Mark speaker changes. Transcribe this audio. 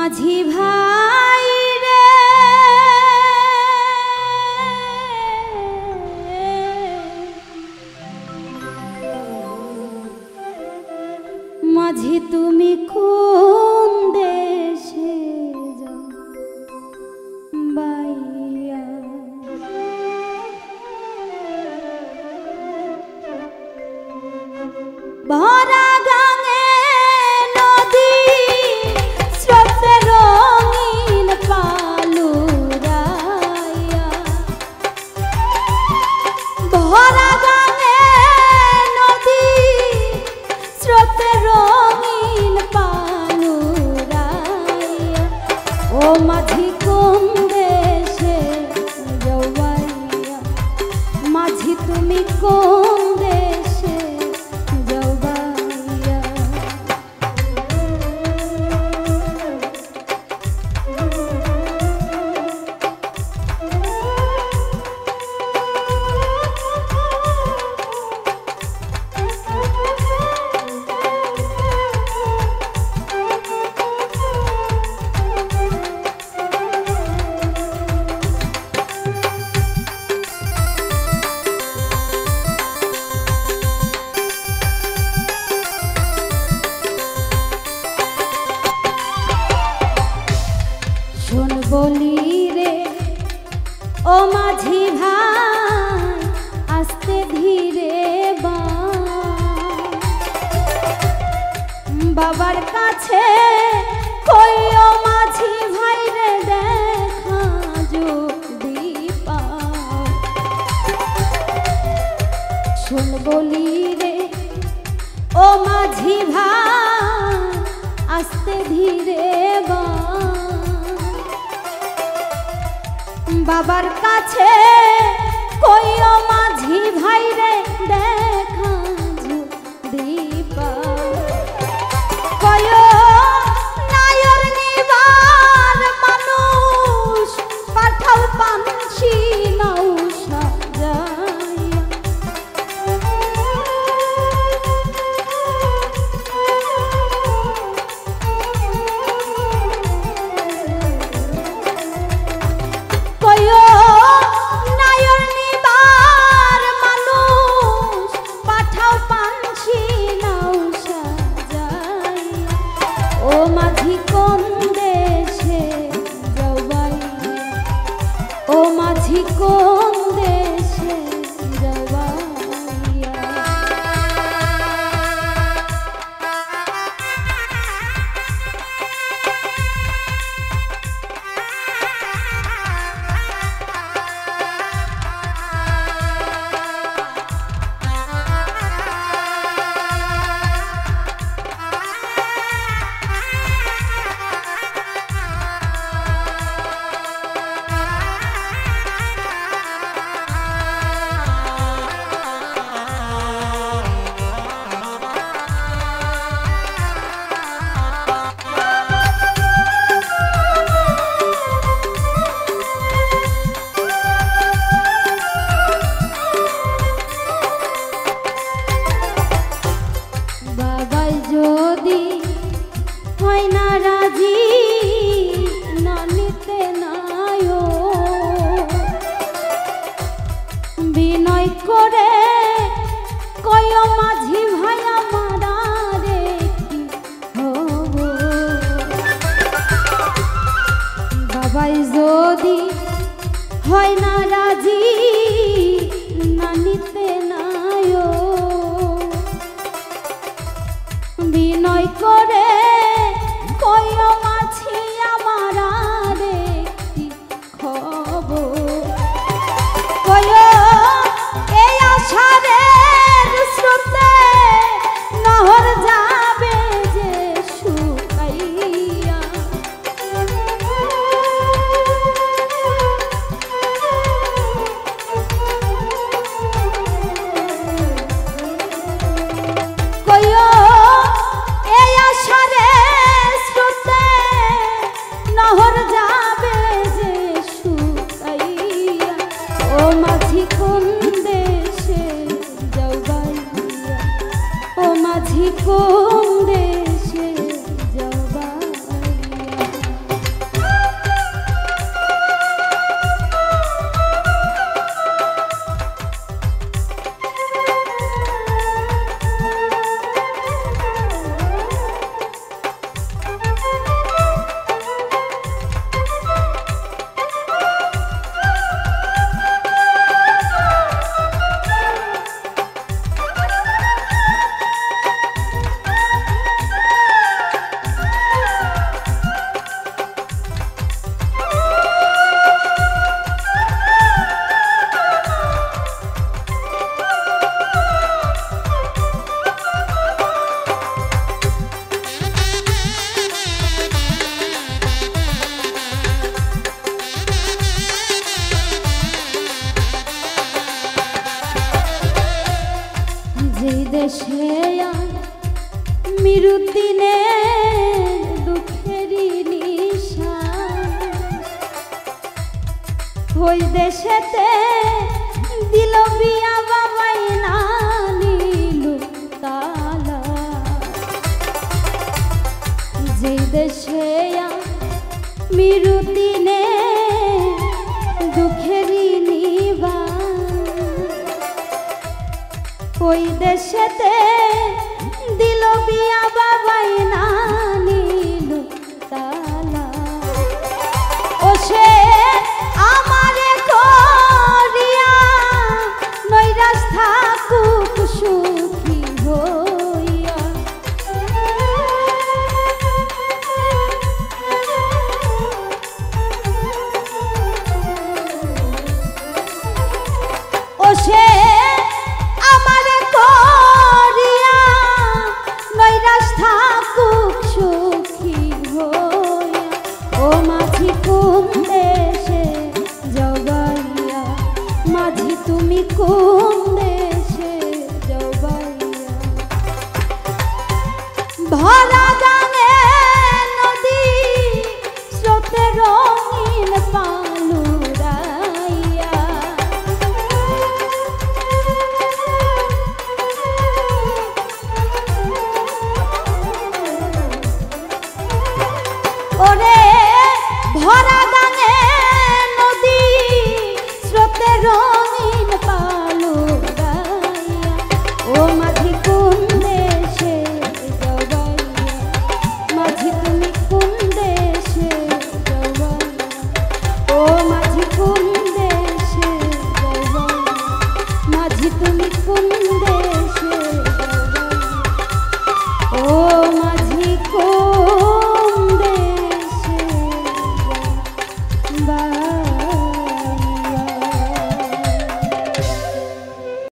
Speaker 1: माझी भाई रे माझी तुमी कोन देशे जाओ बाइया भरा गांगे नदी स्रोते रंगीन पालुराया भरा गांगे नदी स्रोते रंगीन पालुराया ओ माझी कोन देशे जाओ बाइया माझी तुमी कोन देशे बोली रे ओ माझी भाई आस्ते धीरे बाबार काछे कोई ओ माझी भाई रे देखा जोदी पाओ सुन बोली रे ओ माझी भाई आस्ते धीरे बाबार काछे कोई ओ माझी भाई रे देखा दीपा कयो नायर निबार मानुष पाठाल पांछी नौशा जाया माझी कोन देशे जवाइया বিনয় করে কয় মাঝি ভাই আমারা রে হব বাবাই যদি হয় না রাজি না নিতে নায়ো বিনয় করে কয় মাঝি আমারা রে খবর নহর যাবে যে শুকাইয়া কইও এই আশা কই দেশেতে দিল বিয়া বাবাই না নিলু তালা যে দেশে মিরুদিনে দুঃখেরই নিবা কই দেশেতে দিল বিয়া বাবাই না নিলু তালা ও সে আমারে করিয়া নৈরাশ থাকুক সুখী হইয়া ও সে আমারে করিয়া নৈরাশ থাকুক সুখী হইয়া ও মাঝি কোন দেশে জবাইয়া মাঝি তুমি কোন দেশে জবাইয়া ভরা গানে নদী স্রোতে রঙিন পালুরাইয়া ওরে ভরা